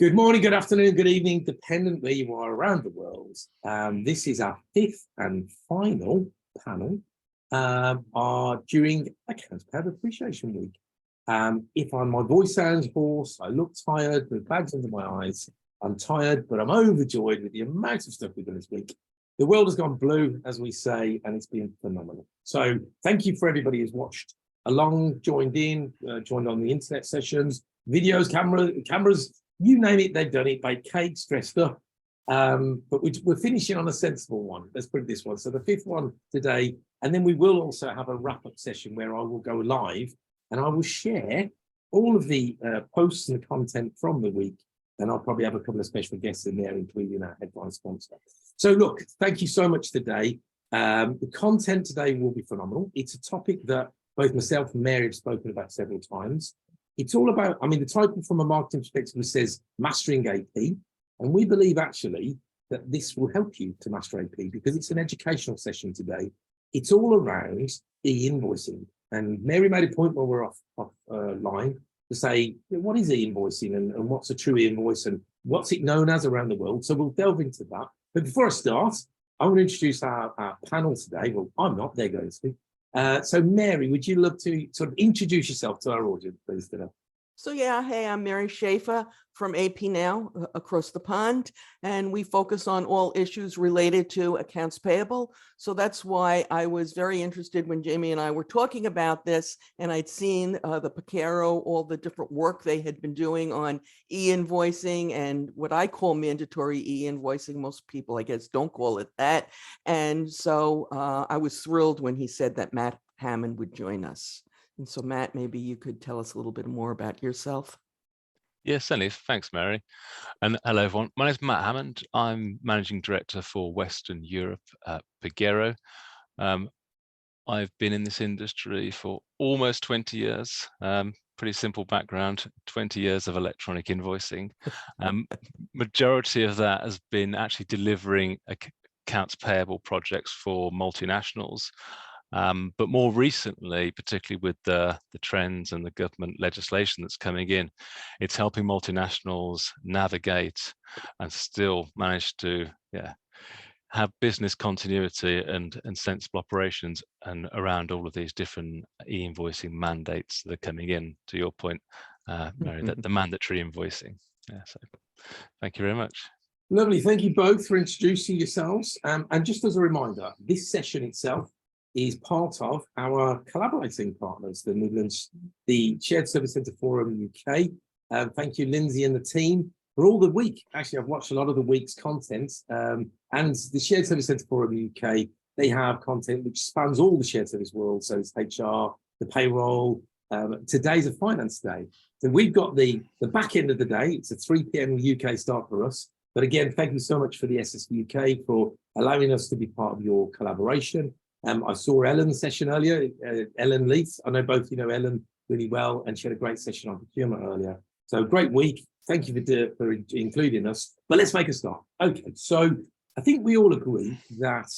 Good morning, good afternoon, good evening, dependent where you are around the world. This is our fifth and final panel during Accounts Payable Appreciation Week. If my voice sounds hoarse, I look tired, with bags under my eyes, I'm tired, but I'm overjoyed with the amount of stuff we've done this week. The world has gone blue, as we say, and it's been phenomenal. So thank you for everybody who's watched along, joined on the internet sessions, videos, cameras, you name it, they've done it, baked cakes, dressed up. But we're finishing on a sensible one. Let's put it this one. So the fifth one today, and then we will also have a wrap-up session where I will go live and I will share all of the posts and content from the week. And I'll probably have a couple of special guests in there, including our headline sponsor. So look, thank you so much today. The content today will be phenomenal. It's a topic that both myself and Mary have spoken about several times. It's all about, I mean, the title from a marketing perspective says Mastering AP, and we believe actually that this will help you to master AP because it's an educational session today. It's all around e-invoicing, and Mary made a point while we're off line to say, what is e-invoicing and what's a true e-invoice and what's it known as around the world? So we'll delve into that. But before I start, I want to introduce our panel today. Well, I'm not, they're going to. So Mary, would you love to sort of introduce yourself to our audience, please, today? So yeah, hey, I'm Mary Schaeffer from AP Now across the pond, and we focus on all issues related to accounts payable. So that's why I was very interested when Jamie and I were talking about this, and I'd seen the Picaro, all the different work they had been doing on e-invoicing and what I call mandatory e-invoicing. Most people, I guess, don't call it that. And so I was thrilled when he said that Matt Hammond would join us. And so, Matt, maybe you could tell us a little bit more about yourself. Yes, certainly. Thanks, Mary. And hello, everyone. My name is Matt Hammond. I'm Managing Director for Western Europe at Pagero. I've been in this industry for almost 20 years. Pretty simple background, 20 years of electronic invoicing. Majority of that has been actually delivering accounts payable projects for multinationals. But more recently, particularly with the trends and the government legislation that's coming in, it's helping multinationals navigate and still manage to have business continuity and sensible operations and around all of these different e-invoicing mandates that are coming in, to your point, Mary, the mandatory invoicing. Yeah, so thank you very much. Lovely. Thank you both for introducing yourselves. And just as a reminder, this session itself is part of our collaborating partners, the Midlands, the Shared Service Centre Forum UK. Thank you, Lindsay and the team, for all the week. Actually, I've watched a lot of the week's content. And the Shared Service Centre Forum UK, they have content which spans all the shared service world. So it's HR, the payroll. Today's a finance day. So we've got the back end of the day. It's a 3 p.m. UK start for us. But again, thank you so much for the SSF UK for allowing us to be part of your collaboration. I saw Ellen's session earlier, Ellen Leith. I know both you know Ellen really well, and she had a great session on procurement earlier. So great week. Thank you for including us. But let's make a start. Okay, so I think we all agree that,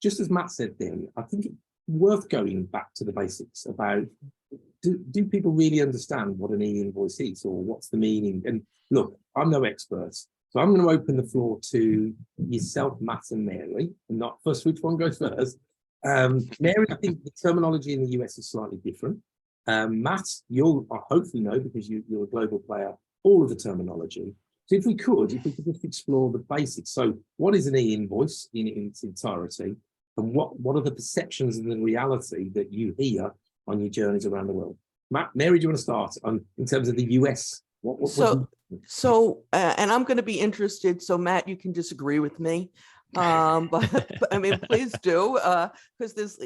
just as Matt said then, I think it's worth going back to the basics about, do people really understand what an e-invoice is or what's the meaning? And look, I'm no expert. So I'm going to open the floor to yourself, Matt and Mary, and not first, which one goes first? Mary, I think the terminology in the US is slightly different. Matt, you'll hopefully know, because you're a global player, all of the terminology. So if we could just explore the basics. So what is an e-invoice in its entirety? And what are the perceptions and the reality that you hear on your journeys around the world? Mary, do you want to start in terms of the US? And I'm going to be interested. So Matt, you can disagree with me, but I mean, please do, because there's,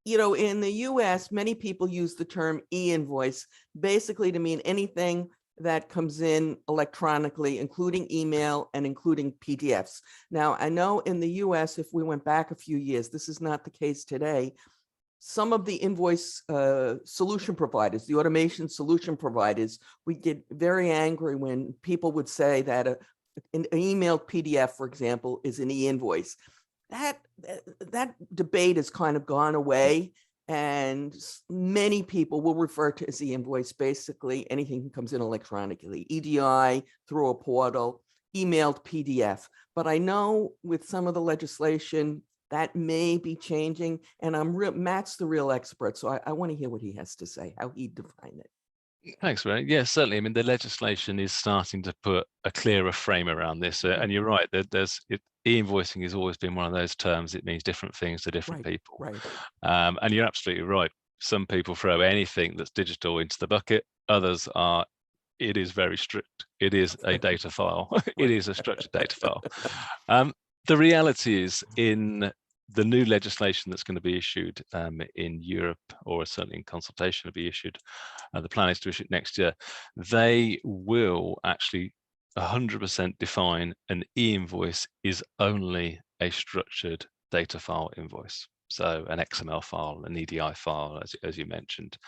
in the US, many people use the term e-invoice basically to mean anything that comes in electronically, including email and including PDFs. Now, I know in the US, if we went back a few years, this is not the case today. Some of the invoice solution providers, the automation solution providers, we get very angry when people would say that an emailed PDF, for example, is an e-invoice. That debate has kind of gone away. And many people will refer to as e-invoice. Basically, anything that comes in electronically, EDI, through a portal, emailed PDF. But I know with some of the legislation that may be changing, and Matt's the real expert, so I want to hear what he has to say, how he define it. Thanks, Ray. Yeah, certainly. I mean, the legislation is starting to put a clearer frame around this, and you're right. E-invoicing has always been one of those terms. It means different things to different people. Right. And you're absolutely right. Some people throw anything that's digital into the bucket. Others are. It is very strict. It is a data file. It is a structured data file. The reality is, in the new legislation that's going to be issued in Europe, or certainly in consultation to be issued, the plan is to issue it next year, they will actually 100% define an e-invoice is only a structured data file invoice. So an XML file, an EDI file, as you mentioned.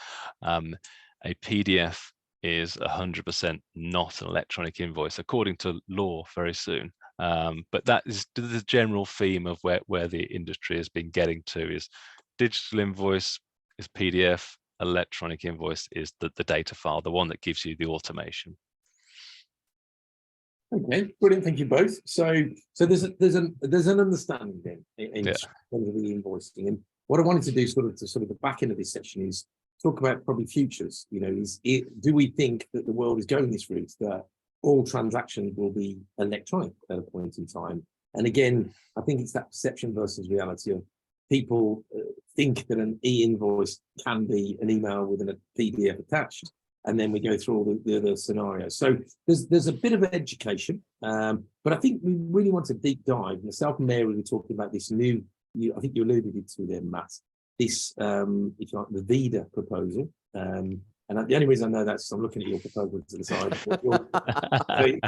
A PDF is 100% not an electronic invoice, according to law very soon. But that is the general theme of where the industry has been getting to, is digital invoice is PDF, electronic invoice is the data file, the one that gives you the automation. Okay, brilliant. Thank you both. So there's an understanding then in terms of the invoicing, and what I wanted to do sort of the back end of this session is talk about probably futures. You know, do we think that the world is going this route, that all transactions will be electronic at a point in time? And again, I think it's that perception versus reality of people think that an e-invoice can be an email with a PDF attached, and then we go through all the other scenarios. So there's a bit of education, but I think we really want to deep dive. Myself and Mary were talking about this new, I think you alluded to there, Matt, this, if you like, the VIDA proposal. And the only reason I know that is I'm looking at your proposal to the side. So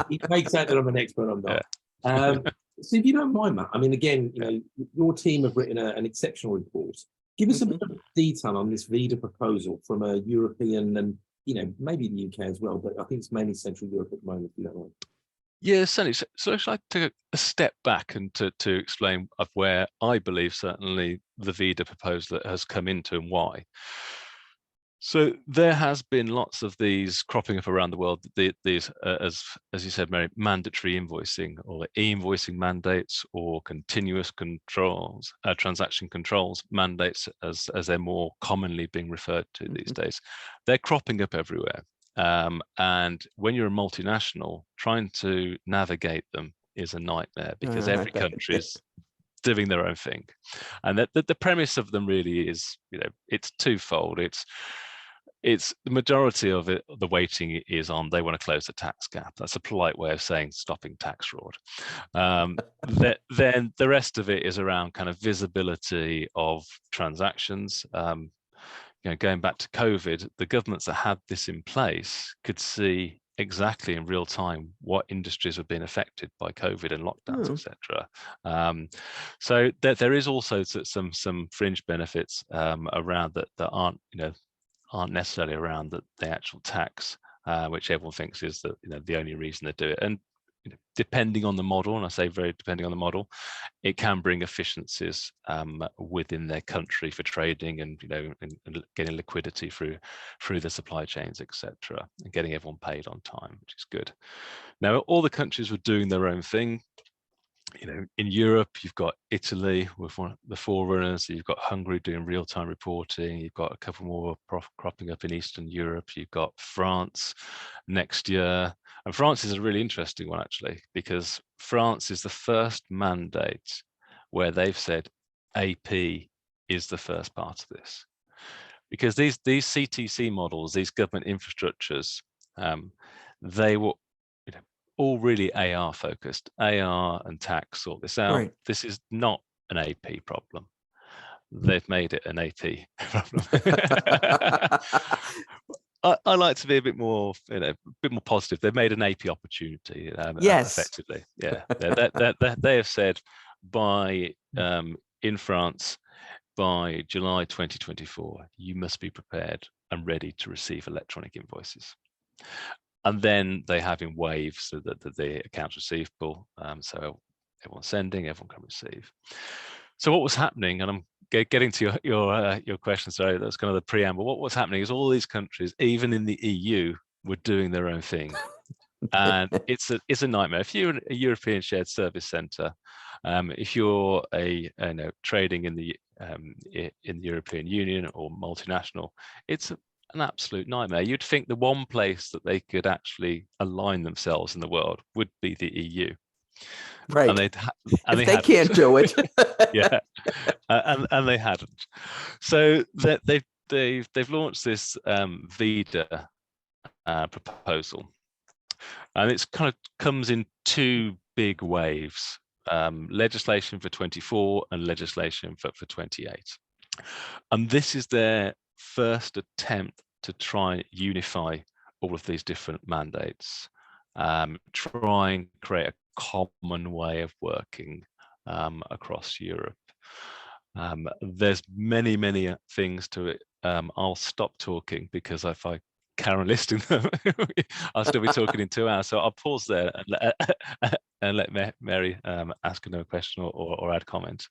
it makes out that I'm an expert, I'm not. Yeah. So if you don't mind, Matt, I mean, again, you know, your team have written an exceptional report. Give us a bit of detail on this VIDA proposal from a European and, you know, maybe the UK as well, but I think it's mainly Central Europe at the moment, if you don't mind. Yeah, certainly. So should I take a step back and to explain of where I believe certainly the VIDA proposal has come into and why. So there has been lots of these cropping up around the world. These, as you said, Mary, mandatory invoicing or e-invoicing mandates, or continuous controls, transaction controls mandates, as they're more commonly being referred to these days. They're cropping up everywhere. And when you're a multinational, trying to navigate them is a nightmare, because every country is doing their own thing. And the premise of them really is, you know, it's twofold. It's the majority of it, the weighting is on, they want to close the tax gap. That's a polite way of saying stopping tax fraud. Then the rest of it is around kind of visibility of transactions. You know, going back to COVID, the governments that had this in place could see exactly in real time what industries have been affected by COVID and lockdowns, etc. So there is also some fringe benefits around that aren't necessarily around the actual tax, which everyone thinks is the only reason they do it. And depending on the model, and I say very depending on the model, it can bring efficiencies within their country for trading and and getting liquidity through the supply chains, etc., and getting everyone paid on time, which is good. Now, all the countries were doing their own thing. You know, in Europe, you've got Italy with one of the forerunners. You've got Hungary doing real-time reporting. You've got a couple more cropping up in Eastern Europe. You've got France next year. And France is a really interesting one, actually, because France is the first mandate where they've said AP is the first part of this. Because these CTC models, these government infrastructures, they were all really AR focused. AR and tax sort this out. Right. This is not an AP problem. They've made it an AP problem. I like to be a bit more, positive. They've made an AP opportunity. Yes, effectively. Yeah, they have said in France by July 2024, you must be prepared and ready to receive electronic invoices. And then they have in waves, so that the accounts receivable, so everyone's sending, everyone can receive. So what was happening, and I'm getting to your question, sorry, that's kind of the preamble. What's happening is all these countries, even in the EU, were doing their own thing, and it's a nightmare. If you're a European shared service centre, if you're trading in the European Union or multinational, it's an absolute nightmare. You'd think the one place that they could actually align themselves in the world would be the EU. Right. And if they can't do it. Yeah. And they hadn't. So they've launched this VIDA proposal, and it's kind of comes in two big waves: legislation for 24 and legislation for 28. And this is their first attempt to try and unify all of these different mandates, try and create a common way of working across Europe. There's many things to it. I'll stop talking, because if I carry on listing them, I'll still be talking in 2 hours. So I'll pause there and let Mary ask another question or add comment.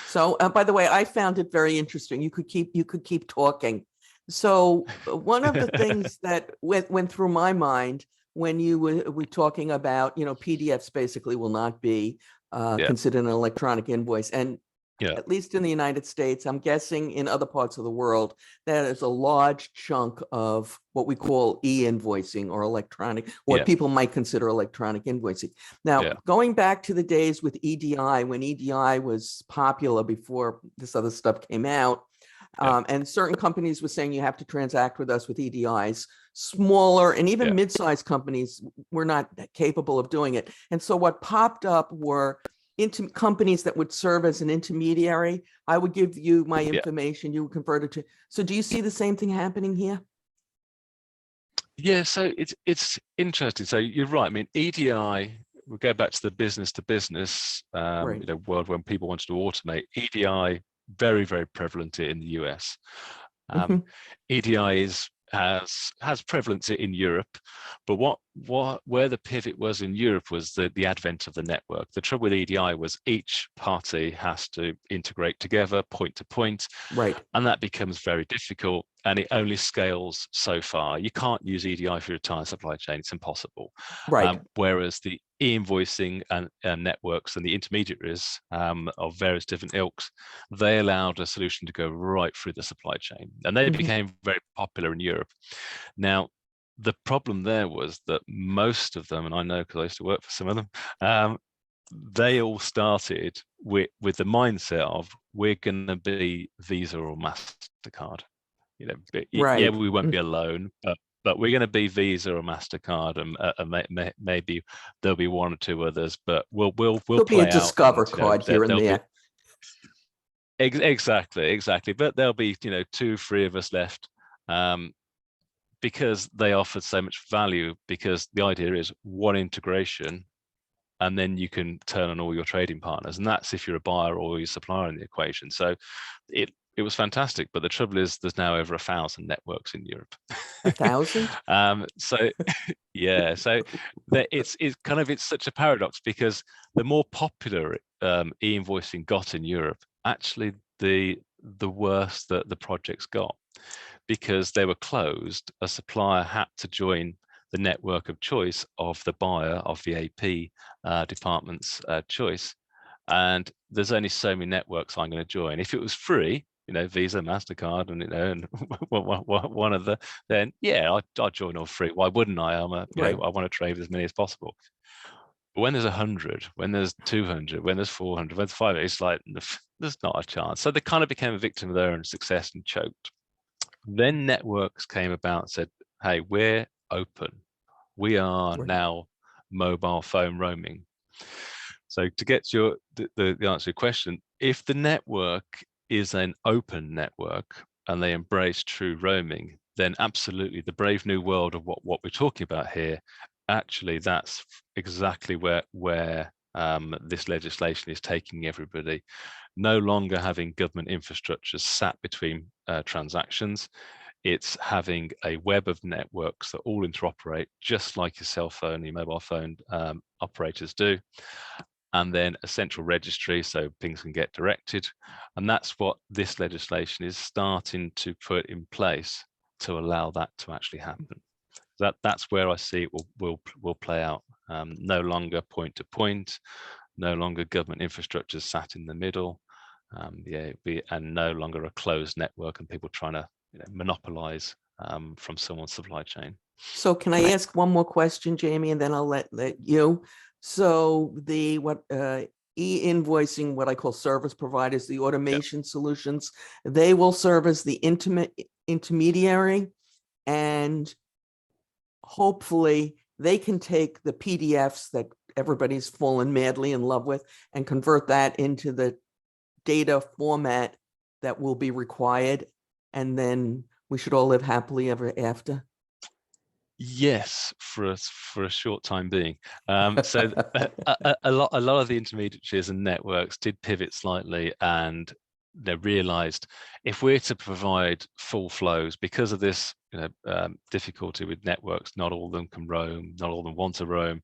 So, by the way, I found it very interesting. You could keep talking. So, one of the things that went through my mind when you were talking about, PDFs basically will not be considered an electronic invoice, and at least in the United States, I'm guessing in other parts of the world, that is a large chunk of what we call e-invoicing or electronic, what people might consider electronic invoicing. Now, going back to the days with EDI, when EDI was popular before this other stuff came out, and certain companies were saying you have to transact with us with EDIs, smaller and even mid-sized companies were not capable of doing it. And so what popped up were into companies that would serve as an intermediary. I would give you my information, you would convert it to. So do you see the same thing happening here? Yeah, so it's interesting. So you're right. I mean, EDI, we'll go back to the business to business world when people wanted to automate. EDI, very prevalent in the US. EDI has prevalence in Europe, but where the pivot was in Europe was the advent of the network. The trouble with EDI was each party has to integrate together, point to point, and that becomes very difficult, and it only scales so far. You can't use EDI for your entire supply chain; it's impossible. Whereas the e-invoicing and networks and the intermediaries of various different ilks, they allowed a solution to go right through the supply chain, and they became very popular in Europe. Now, the problem there was that most of them, and I know because I used to work for some of them, they all started with the mindset of, we're going to be Visa or MasterCard. Yeah, we won't be alone, but we're going to be Visa or MasterCard, and maybe there'll be one or two others, but we'll There'll play be a Discover card here and there. Exactly. But there'll be 2-3 of us left, because they offered so much value. Because the idea is one integration, and then you can turn on all your trading partners, and that's if you're a buyer or your supplier in the equation. So it was fantastic, but the trouble is there's now over 1,000 networks in Europe. 1,000? So yeah, so it's such a paradox, because the more popular e-invoicing got in Europe, actually the worse that the projects got, because they were closed. A supplier had to join the network of choice of the buyer of the AP department's choice, and there's only so many networks I'm going to join. If it was free, Visa, MasterCard, and one of the, then I'd join all three. Why wouldn't I? I want to trade with as many as possible. But when there's 100, when there's 200, when there's 400, when there's 500, it's like there's not a chance. So they kind of became a victim of their own success and choked. Then networks came about and said, hey, we're open. We are now mobile phone roaming. So to get to the answer to your question, if the network is an open network and they embrace true roaming, then absolutely the brave new world of what we're talking about here, actually that's exactly where this legislation is taking everybody. No longer having government infrastructures sat between transactions. It's having a web of networks that all interoperate, just like your cell phone, your mobile phone operators do. and then a central registry so things can get directed. And that's what this legislation is starting to put in place to allow that to actually happen. That's where I see it will play out. No longer point to point, no longer government infrastructure sat in the middle, and no longer a closed network and people trying to monopolize from someone's supply chain. So can I ask one more question, Jamie, and then I'll let you. So the e-invoicing, what I call service providers, the automation solutions, they will serve as the intermediary, and hopefully they can take the PDFs that everybody's fallen madly in love with and convert that into the data format that will be required, and then we should all live happily ever after. Yes, for a short time being. So a lot of the intermediaries and networks did pivot slightly, and they realized if we're to provide full flows, because of this difficulty with networks, not all of them can roam, not all of them want to roam.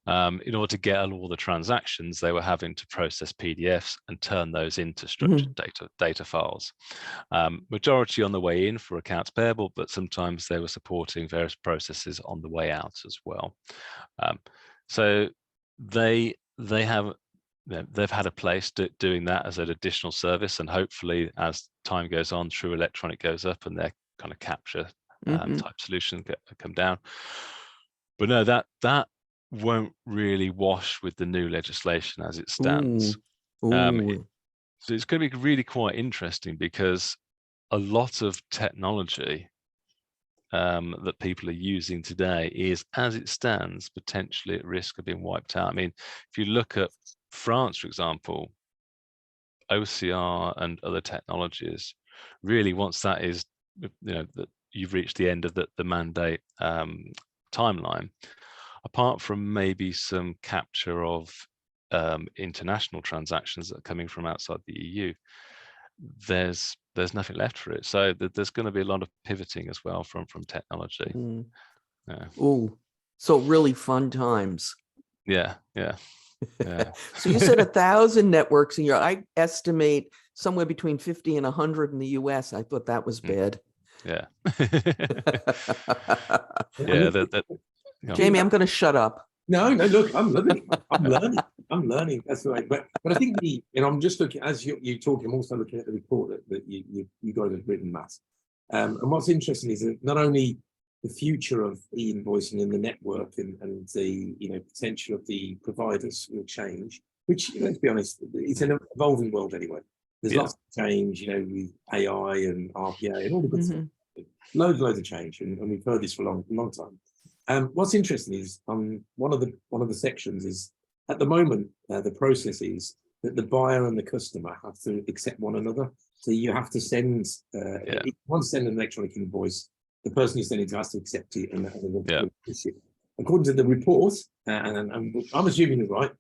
In order to get all the transactions, they were having to process PDFs and turn those into structured data files. Majority on the way in for accounts payable, but sometimes they were supporting various processes on the way out as well. So they've had a place doing that as an additional service, and hopefully as time goes on, True Electronic goes up and their kind of capture type solutions come down. But no, that won't really wash with the new legislation as it stands. So it's going to be really quite interesting, because a lot of technology that people are using today is, as it stands, potentially at risk of being wiped out. I mean, if you look at France, for example, OCR and other technologies, really once that is, that you've reached the end of the mandate timeline, apart from maybe some capture of international transactions that are coming from outside the EU, there's nothing left for it. So there's going to be a lot of pivoting as well from technology. So really fun times. Yeah. So you said 1,000 networks, and I estimate somewhere between 50 and 100 in the US. I thought that was bad. Yeah. Jamie, I'm going to shut up. No, look, I'm loving it. I'm learning. That's right. But I think I'm just looking, as you're talking, I'm also looking at the report that you guys have written, Matt. And what's interesting is that not only the future of e-invoicing and the network and the potential of the providers will change, which, let's be honest, it's an evolving world anyway. There's lots of change, with AI and RPA and all the good stuff. Loads of change, and we've heard this for a long time. What's interesting is one of the sections is, at the moment, the process is that the buyer and the customer have to accept one another. So you have to send, if you want to send an electronic invoice, the person who's sending it has to accept it. According to the report, and I'm assuming it's right,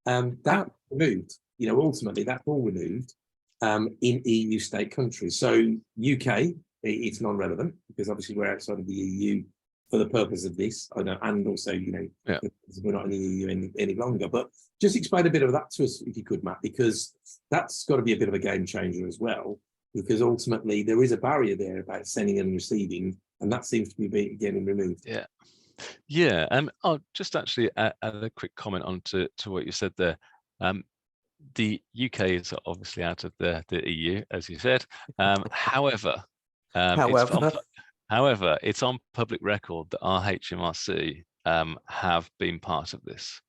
that removed, ultimately that's all removed in EU state countries. So UK, it's non-relevant because obviously we're outside of the EU for the purpose of this. I know, and also, we're not in the EU any longer. But just explain a bit of that to us, if you could, Matt, because that's got to be a bit of a game changer as well, because ultimately there is a barrier there about sending and receiving, and that seems to be getting removed. Yeah. I'll just actually add a quick comment on to what you said there. The UK is obviously out of the EU, as you said. However, it's on public record that our HMRC have been part of this.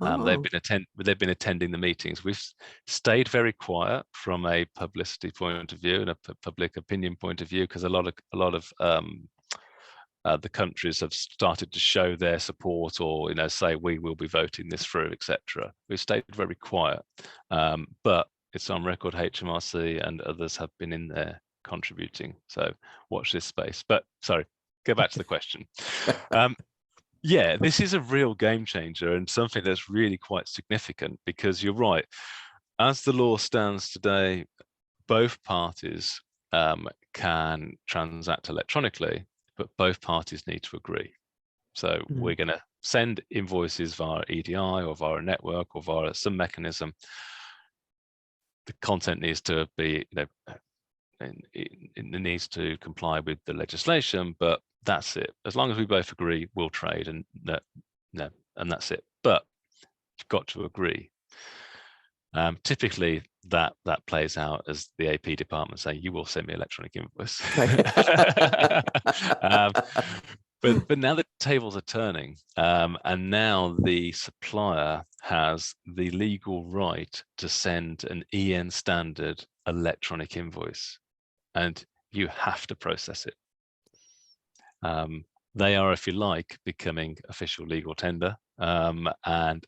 They've been attending the meetings. We've stayed very quiet from a publicity point of view and a public opinion point of view, because a lot of the countries have started to show their support, or say we will be voting this through, etc. We've stayed very quiet, but it's on record. HMRC and others have been in there contributing, so watch this space. But sorry, go back to the question. This is a real game changer and something that's really quite significant, because you're right, as the law stands today, both parties can transact electronically, but both parties need to agree. So we're going to send invoices via EDI or via a network or via some mechanism, the content needs to be, it needs to comply with the legislation, but that's it. As long as we both agree, we'll trade, and and that's it. But you've got to agree. Typically, that plays out as the AP department saying, "You will send me electronic invoice." But now the tables are turning, and now the supplier has the legal right to send an EN standard electronic invoice, and you have to process it. They are, if you like, becoming official legal tender, and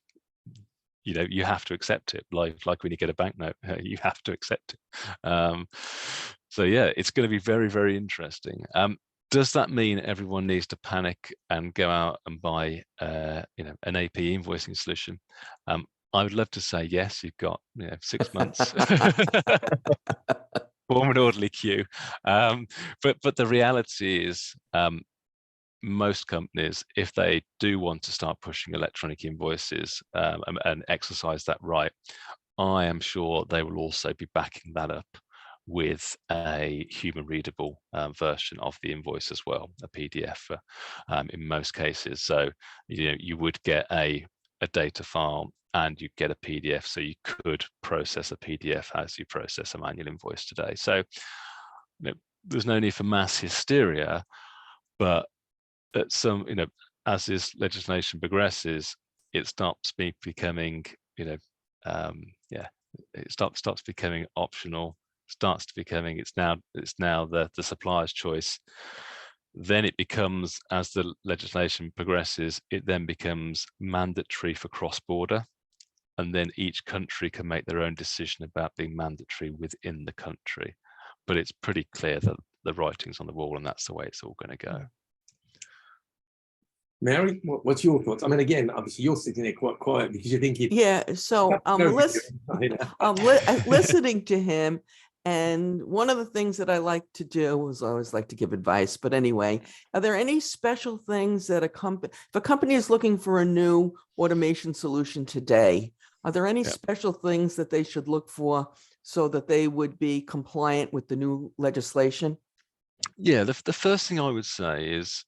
you have to accept it, like when you get a banknote, you have to accept it. So yeah, it's going to be very, very interesting. Does that mean everyone needs to panic and go out and buy an AP invoicing solution? I would love to say yes, you've got 6 months. Form an orderly queue. But the reality is, most companies, if they do want to start pushing electronic invoices and exercise that right, I am sure they will also be backing that up with a human readable version of the invoice as well, a PDF in most cases. So you would get a data file and you get a PDF, so you could process a PDF as you process a manual invoice today. So there's no need for mass hysteria, but at some, as this legislation progresses, it stops becoming, it stops becoming optional, starts to becoming, it's now the supplier's choice. Then it becomes, as the legislation progresses, it then becomes mandatory for cross-border, and then each country can make their own decision about being mandatory within the country. But it's pretty clear that the writing's on the wall, and that's the way it's all going to go. Mary, what's your thoughts? I mean, again, obviously you're sitting there quite quiet because you're thinking. Yeah, so I'm listening to him, and one of the things that I like to do is I always like to give advice. But anyway, are there any special things that if a company is looking for a new automation solution today, are there any special things that they should look for so that they would be compliant with the new legislation? Yeah, the first thing I would say is,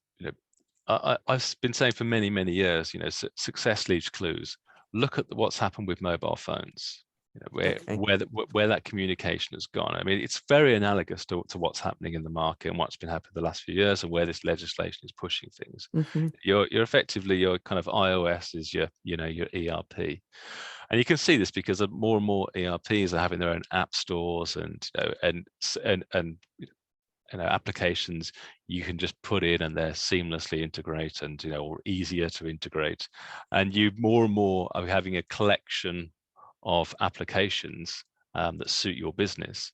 I've been saying for many, many years, success leaves clues. Look at what's happened with mobile phones, where that communication has gone. I mean, it's very analogous to what's happening in the market and what's been happening the last few years, and where this legislation is pushing things. Mm-hmm. You're effectively, your kind of iOS is your ERP, and you can see this because more and more ERPs are having their own app stores and applications you can just put in, and they're seamlessly integrate and or easier to integrate, and you more and more are having a collection of applications that suit your business,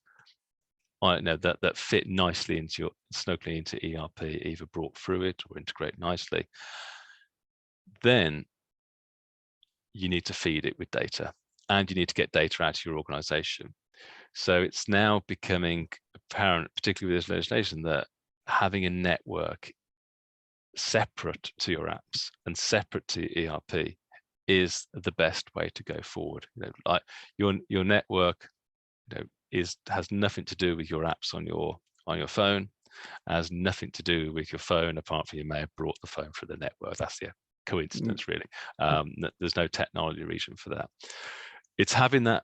that fit nicely snugly into ERP, either brought through it or integrate nicely. Then you need to feed it with data, and you need to get data out of your organization. So it's now becoming apparent, particularly with this legislation, that having a network separate to your apps and separate to ERP is the best way to go forward. Like your network, has nothing to do with your apps on your phone, has nothing to do with your phone, apart from you may have brought the phone through the network. That's the coincidence, really. There's no technology reason for that. It's having that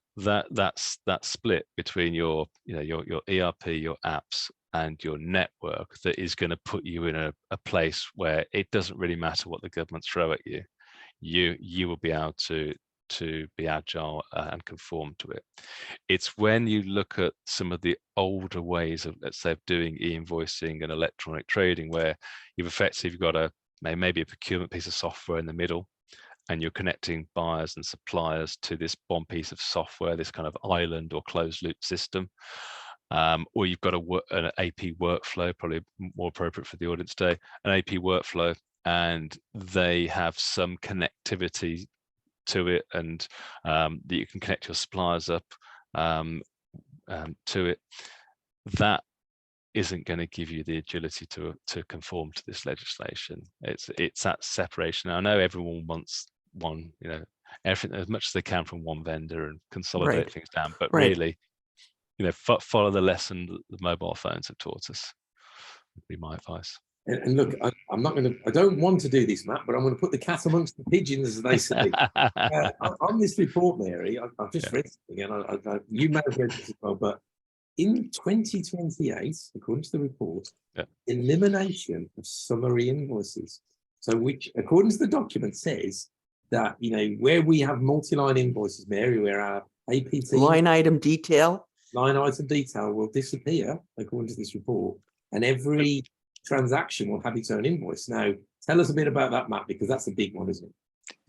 split between your ERP, your apps, and your network that is going to put you in a place where it doesn't really matter what the government throw at you. You will be able to be agile and conform to it. It's when you look at some of the older ways of, let's say, of doing e-invoicing and electronic trading, where you've got maybe a procurement piece of software in the middle, and you're connecting buyers and suppliers to this one piece of software, this kind of island or closed loop system. Or you've got an AP workflow, probably more appropriate for the audience today, an AP workflow, and they have some connectivity to it, and that you can connect your suppliers up to it. That isn't going to give you the agility to conform to this legislation. It's that separation. I know everyone wants one, everything as much as they can from one vendor and consolidate Right. things down, but Right. really, follow the lesson that the mobile phones have taught us, would be my advice. And look, I don't want to do this, Matt, but I'm going to put the cat amongst the pigeons, as they say. On this report, Mary, I've just read something, and you may have read this as well, but in 2028, according to the report, elimination of summary invoices. So which, according to the document, says that, where we have multi-line invoices, Mary, where our APT Line item detail. line item detail will disappear, according to this report, and every transaction will have its own invoice. Now, tell us a bit about that, Matt, because that's a big one, isn't it?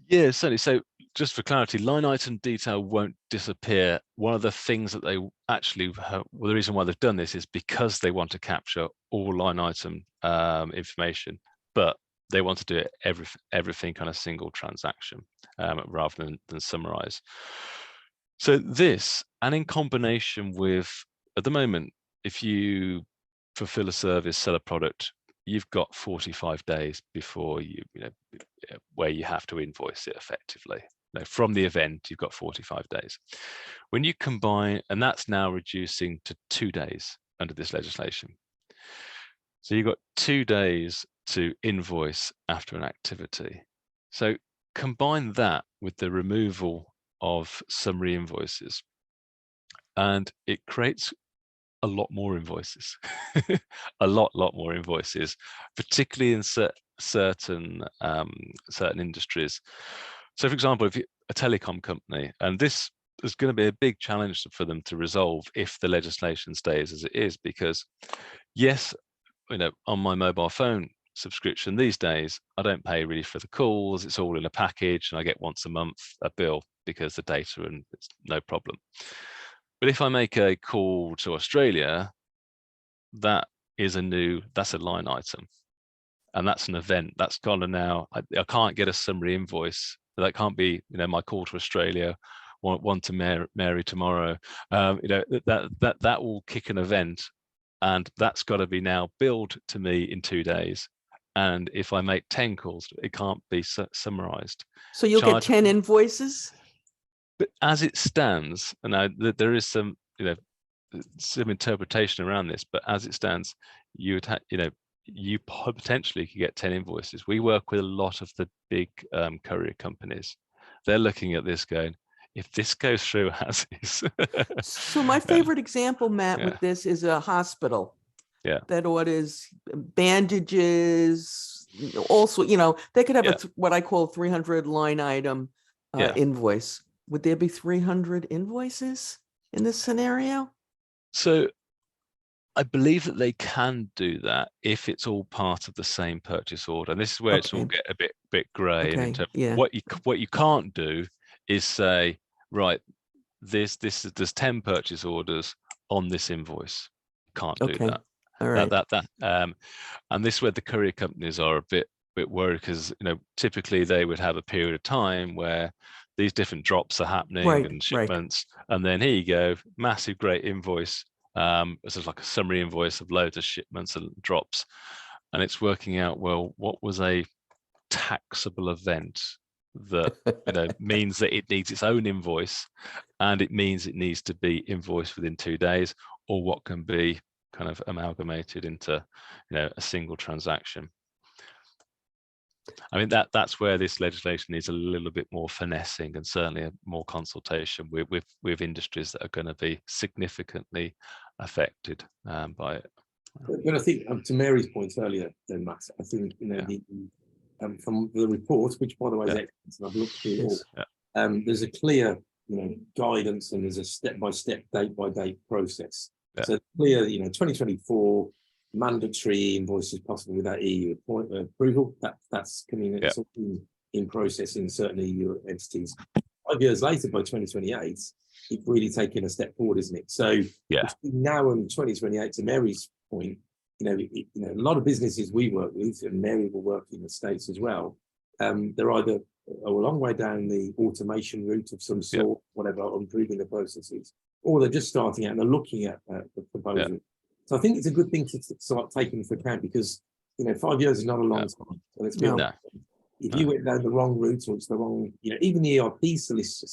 Yeah, certainly. So just for clarity, line item detail won't disappear. One of the things that they actually have, well, the reason why they've done this is because they want to capture all line item information, but they want to do it everything on a single transaction rather than summarize. So this, and in combination with, at the moment, if you fulfill a service, sell a product, you've got 45 days before where you have to invoice it effectively. From the event, you've got 45 days. When you combine, and that's now reducing to 2 days under this legislation. So you've got 2 days to invoice after an activity. So combine that with the removal of summary invoices, and it creates a lot more invoices, a lot more invoices, particularly in certain industries. So, for example, if you're a telecom company, and this is going to be a big challenge for them to resolve if the legislation stays as it is, because yes, on my mobile phone subscription these days, I don't pay really for the calls. It's all in a package, and I get once a month a bill because the data, and it's no problem. But if I make a call to Australia, that's a line item, and that's an event that's gone. And now I can't get a summary invoice. That can't be, my call to Australia, one to Mary tomorrow. That will kick an event, and that's got to be now billed to me in 2 days. And if I make 10 calls, it can't be summarized. So you'll get 10 invoices? But as it stands, and now there is some, some interpretation around this, but as it stands, you would have, you potentially could get 10 invoices. We work with a lot of the big courier companies. They're looking at this going, if this goes through as is. So my favorite example, Matt, with this is a hospital that orders bandages, also, they could have what I call 300 line item invoice. Would there be 300 invoices in this scenario? So I believe that they can do that if it's all part of the same purchase order. And this is where it's all get a bit grey. And in terms of what you can't do is say, right, there's 10 purchase orders on this invoice. Can't do that. All right. And this is where the courier companies are a bit worried, because typically they would have a period of time where these different drops are happening and shipments, and then here you go, massive great invoice. This is like a summary invoice of loads of shipments and drops, and it's working out, well, what was a taxable event that means that it needs its own invoice, and it means it needs to be invoiced within 2 days, or what can be kind of amalgamated into a single transaction. I mean, that's where this legislation needs a little bit more finessing, and certainly more consultation with industries that are going to be significantly affected by it. But I think, to Mary's point earlier, then, Matt, I think from the report, which by the way is excellent, and I've looked through it all, there's a clear guidance, and there's a step-by-step, date-by-date process. So clear, 2024. Mandatory invoices possible without EU approval. That's coming in process in certain EU entities. 5 years later, by 2028, it's really taking a step forward, isn't it? So between now and 2028, to Mary's point, a lot of businesses we work with, and Mary will work in the States as well. They're either a long way down the automation route of some sort, whatever, improving the processes, or they're just starting out and they're looking at the proposal So I think it's a good thing to start taking into account, because 5 years is not a long time. So let's be No. honest. If you went down the wrong route, or it's the wrong, even the ERP solution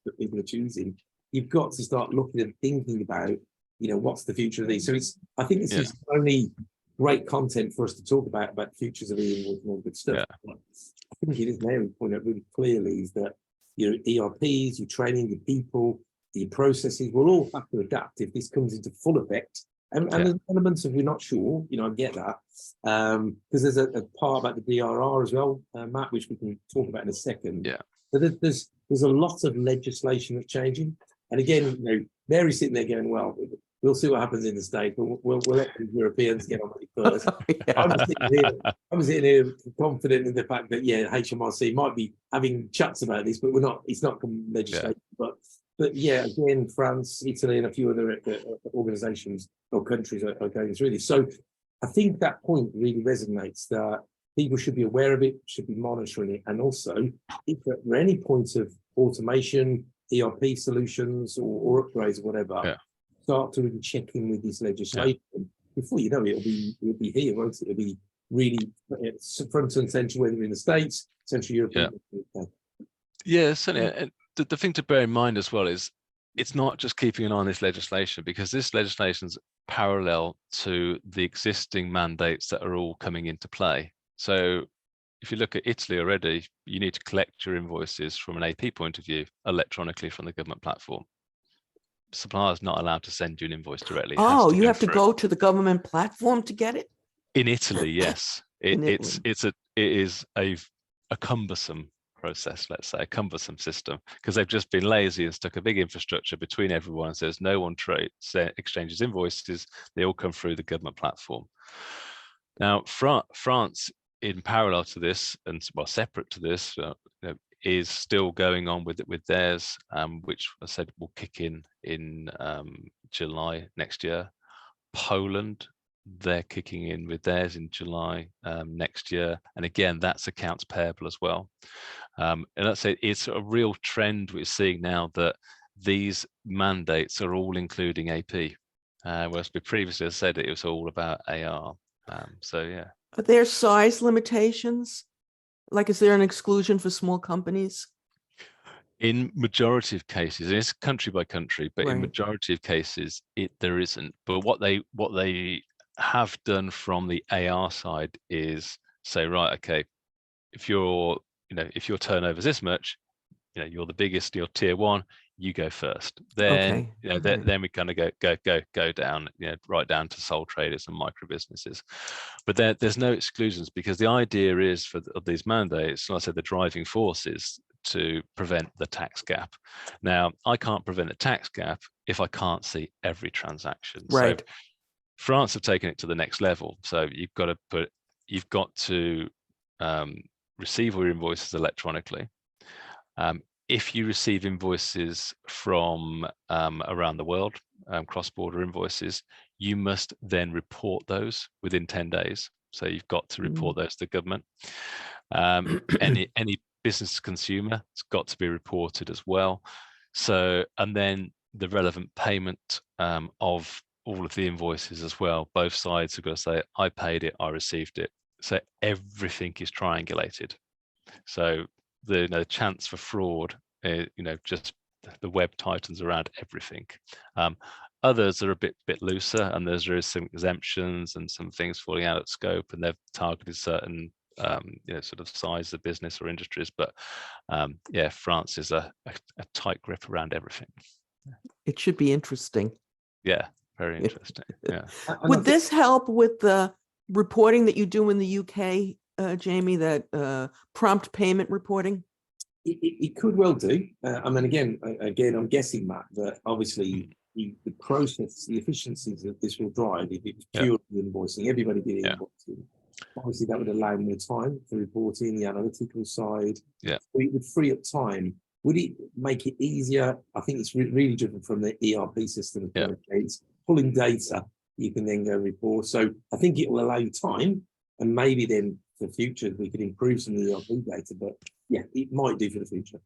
that people are choosing, you've got to start looking and thinking about, what's the future of these. So I think this is only great content for us to talk about futures of e-invoicing and all good stuff. Yeah. I think it is, Mary pointed out really clearly, is that your ERPs, your training, your people, your processes will all have to adapt if this comes into full effect. And there's elements of we're not sure, I get that. Because there's a part about the DRR as well, Matt, which we can talk about in a second. Yeah. But there's a lot of legislation that's changing. And again, Mary's sitting there going, well, we'll see what happens in the States, but we'll let the Europeans get on with it first. I'm sitting here confident in the fact that, HMRC might be having chats about this, but it's not legislation. But again, France, Italy, and a few other organizations or countries are going through this. So I think that point really resonates, that people should be aware of it, should be monitoring it. And also, if at any point of automation, ERP solutions or upgrades or whatever, start to really check in with this legislation. Before you know it, it'll be here, won't it? It'll be really front and center, whether in the States, Central Europe. Yeah, certainly. And the thing to bear in mind as well is it's not just keeping an eye on this legislation, because this legislation is parallel to the existing mandates that are all coming into play. So if you look at Italy already, you need to collect your invoices from an AP point of view electronically from the government platform. Suppliers not allowed to send you an invoice directly. You have to go to the government platform to get it? In Italy, yes. It is a cumbersome process, let's say, a cumbersome system, because they've just been lazy and stuck a big infrastructure between everyone. So there's no one exchanges invoices, they all come through the government platform. Now, France, in parallel to this, and separate to this, is still going on with theirs, which I said will kick in July next year. Poland, they're kicking in with theirs in July next year, and again, that's accounts payable as well. And that's it's a real trend we're seeing now, that these mandates are all including AP, whereas we previously said it was all about AR. Are there size limitations? Like, is there an exclusion for small companies? In majority of cases, it's country by country, but in majority of cases, there isn't. But what they have done from the AR side is say, right, okay, if your turnover is this much, you're the biggest, you're tier one, you go first. Then then we kind of go down, right down to sole traders and micro businesses. But there's no exclusions, because the idea is of these mandates, like I said, the driving force is to prevent the tax gap. Now, I can't prevent the tax gap if I can't see every transaction. Right. So France have taken it to the next level. So you've got to receive your invoices electronically. If you receive invoices from around the world, cross-border invoices, you must then report those within 10 days. So you've got to report those to the government. Any business to consumer, it's got to be reported as well. So, and then the relevant payment of all of the invoices as well. Both sides have got to say, I paid it, I received it. So everything is triangulated. So the chance for fraud, just the web tightens around everything. Others are a bit looser, and there is some exemptions and some things falling out of scope, and they've targeted certain sort of size of business or industries. But France is a tight grip around everything. It should be interesting. Yeah, very interesting. Yeah. Would this help with the reporting that you do in the UK, Jamie, that prompt payment reporting? It could well do. I mean, again, I'm guessing, Matt, that obviously the process, the efficiencies that this will drive, if it was pure invoicing, everybody did invoicing. Obviously, that would allow more time for reporting, the analytical side. Yeah. It would free up time. Would it make it easier? I think it's really driven from the ERP system. Yeah. It's pulling data, you can then go report. So I think it will allow you time, and maybe then for the future we could improve some of the ERP data. But yeah, it might do for the future.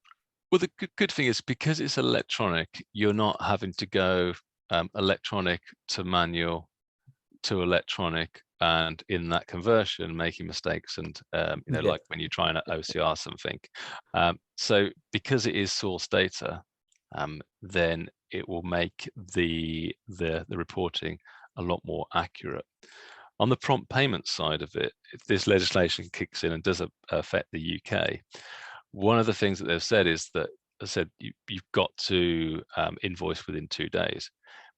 Well, the good thing is, because it's electronic, you're not having to go electronic to manual to electronic, and in that conversion making mistakes, and you know, Yeah. like when you're trying to OCR something. So because it is source data, then it will make the reporting a lot more accurate. On the prompt payment side of it, if this legislation kicks in and does affect the UK, one of the things that they've said is that, as I said, you've got to invoice within 2 days,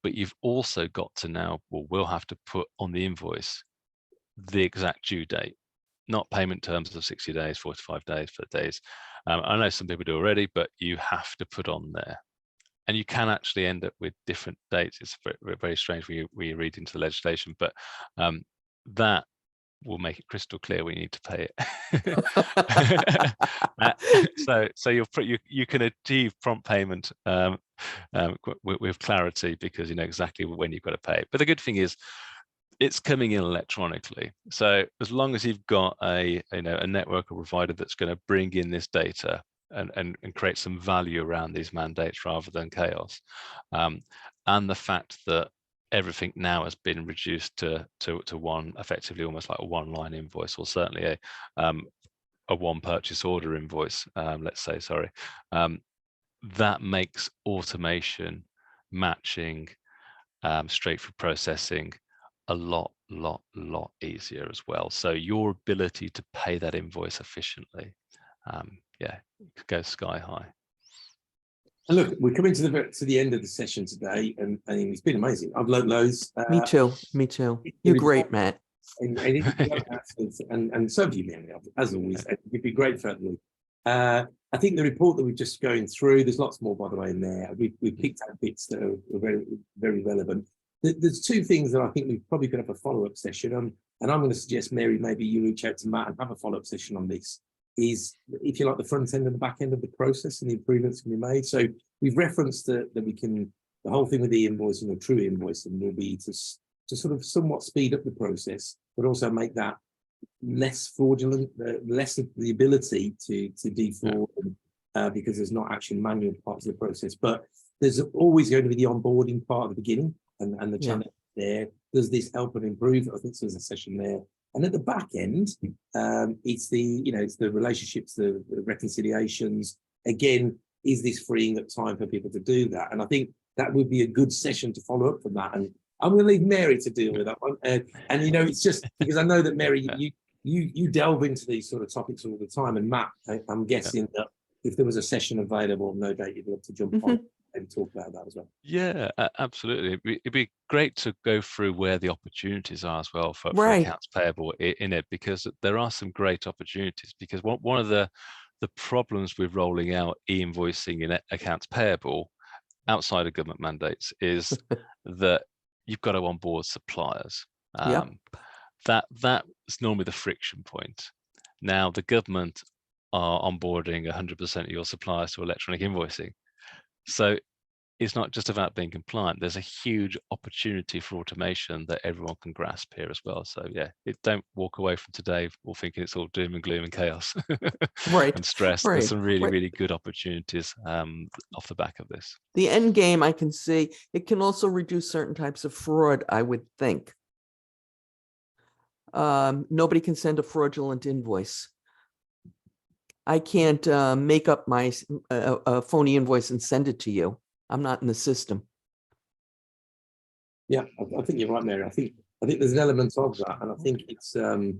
but you've also got to now, well, we'll have to put on the invoice the exact due date, not payment terms of 60 days, 45 days, 30 days. I know some people do already, but you have to put on there. And you can actually end up with different dates. It's very, very strange when you read into the legislation, but that will make it crystal clear we need to pay it. So you can achieve prompt payment with clarity, because you know exactly when you've got to pay it. But the good thing is, it's coming in electronically. So as long as you've got a network or provider that's going to bring in this data and create some value around these mandates rather than chaos, and the fact that everything now has been reduced to one, effectively almost like a one-line invoice, or certainly a one purchase order invoice, let's say, sorry, that makes automation, matching, straight through processing a lot easier as well. So your ability to pay that invoice efficiently, yeah, it goes sky high. And look, we're coming to the end of the session today, and it's been amazing. I've learned loads. Me too. You're great, Matt. And so have you, Mary, as always. It'd be great for everyone. I think the report that we're just going through, there's lots more, by the way, in there. We've picked out bits that are very, very relevant. There's two things that I think we've probably got to have a follow-up session on, and I'm going to suggest, Mary, maybe you reach out to Matt and have a follow-up session on this. Is, if you like, the front end and the back end of the process and the improvements can be made. So we've referenced that we can, the whole thing with the invoicing or true invoicing will be to sort of somewhat speed up the process, but also make that less fraudulent, less of the ability to defraud, because there's not actually manual parts of the process. But there's always going to be the onboarding part at the beginning, and the challenge there. Does this help and improve? I think there's a session there. And at the back end, it's the relationships, the reconciliations. Again, is this freeing up time for people to do that? And I think that would be a good session to follow up from that. And I'm going to leave Mary to deal with that one. And it's just because I know that, Mary, you delve into these sort of topics all the time. And Matt, I'm guessing that if there was a session available, no doubt you'd love to jump on and talk about that as well. Yeah, absolutely. It'd be great to go through where the opportunities are as well for accounts payable in it, because there are some great opportunities. Because one of the problems with rolling out e-invoicing in accounts payable outside of government mandates is that you've got to onboard suppliers. That's normally the friction point. Now the government are onboarding 100% of your suppliers to electronic invoicing. So it's not just about being compliant. There's a huge opportunity for automation that everyone can grasp here as well. So yeah, don't walk away from today all thinking it's all doom and gloom and chaos and stress. There's some really good opportunities off the back of this. The end game, I can see, it can also reduce certain types of fraud, I would think. Nobody can send a fraudulent invoice. I can't make up my phony invoice and send it to you. I'm not in the system. Yeah, I think you're right, Mary. I think there's an element of that, and I think it's and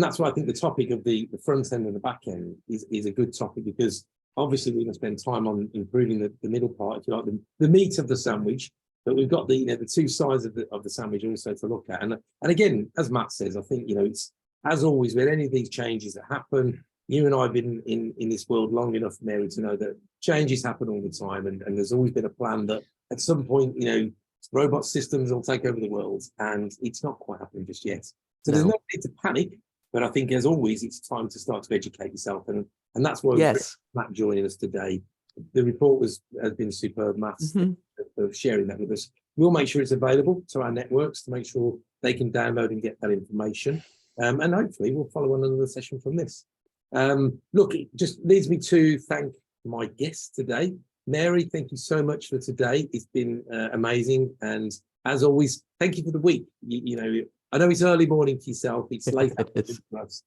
that's why I think the topic of the front end and the back end is a good topic, because obviously we're going to spend time on improving the middle part, if you like, the meat of the sandwich, but we've got the two sides of the sandwich also to look at, and again, as Matt says, I think it's, as always with any of these changes that happen. You and I have been in this world long enough, Mary, to know that changes happen all the time, and there's always been a plan that at some point, robot systems will take over the world, and it's not quite happening just yet. So there's no need to panic, but I think, as always, it's time to start to educate yourself, and that's why Matt joining us today. The report has been superb, Matt, of sharing that with us. We'll make sure it's available to our networks to make sure they can download and get that information, and hopefully we'll follow on another session from this. Look, it just leads me to thank my guest today. Mary, thank you so much for today. It's been amazing, and as always, thank you for the week. You know, I know it's early morning for yourself. It's late It is. afternoon for us.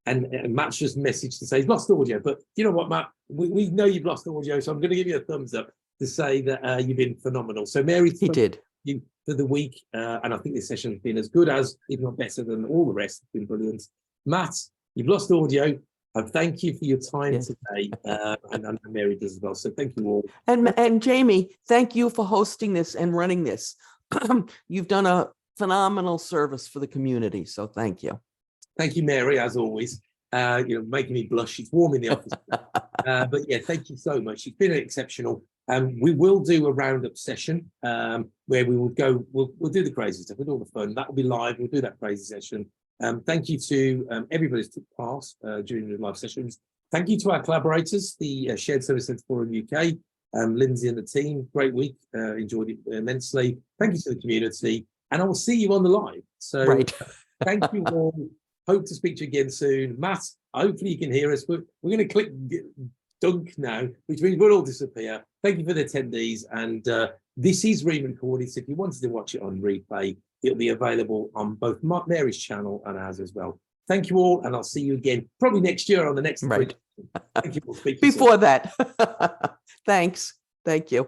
And Matt's just messaged to say he's lost audio. But you know what, Matt? We know you've lost audio, so I'm going to give you a thumbs up to say that you've been phenomenal. So, Mary, He did. you for the week, and I think this session has been as good as, if not better than all the rest. It's been brilliant. Matt, you've lost audio. And thank you for your time Yes. today, and Mary does as well. So thank you all. And Jamie, thank you for hosting this and running this. You've done a phenomenal service for the community, so thank you. Thank you, Mary, as always. You know, making me blush. It's warm in the office. But yeah, thank you so much. It's been exceptional. We will do a roundup session where we will go. We'll do the crazy stuff. We'll do all the fun. That will be live. We'll do that crazy session. Thank you to everybody who's took part during the live sessions. Thank you to our collaborators, the Shared Service Centre Forum UK, Lindsay and the team. Great week. Enjoyed it immensely. Thank you to the community. And I will see you on the live. So Right. thank you all. Hope to speak to you again soon. Matt, hopefully you can hear us. We're going to click dunk now, which means we'll all disappear. Thank you for the attendees. And this is re-recorded. So if you wanted to watch it on replay, it'll be available on both Mary's channel and ours as well. Thank you all. And I'll see you again probably next year on the next. Right. Thank you all. Speak to you soon. Before that. Thanks. Thank you.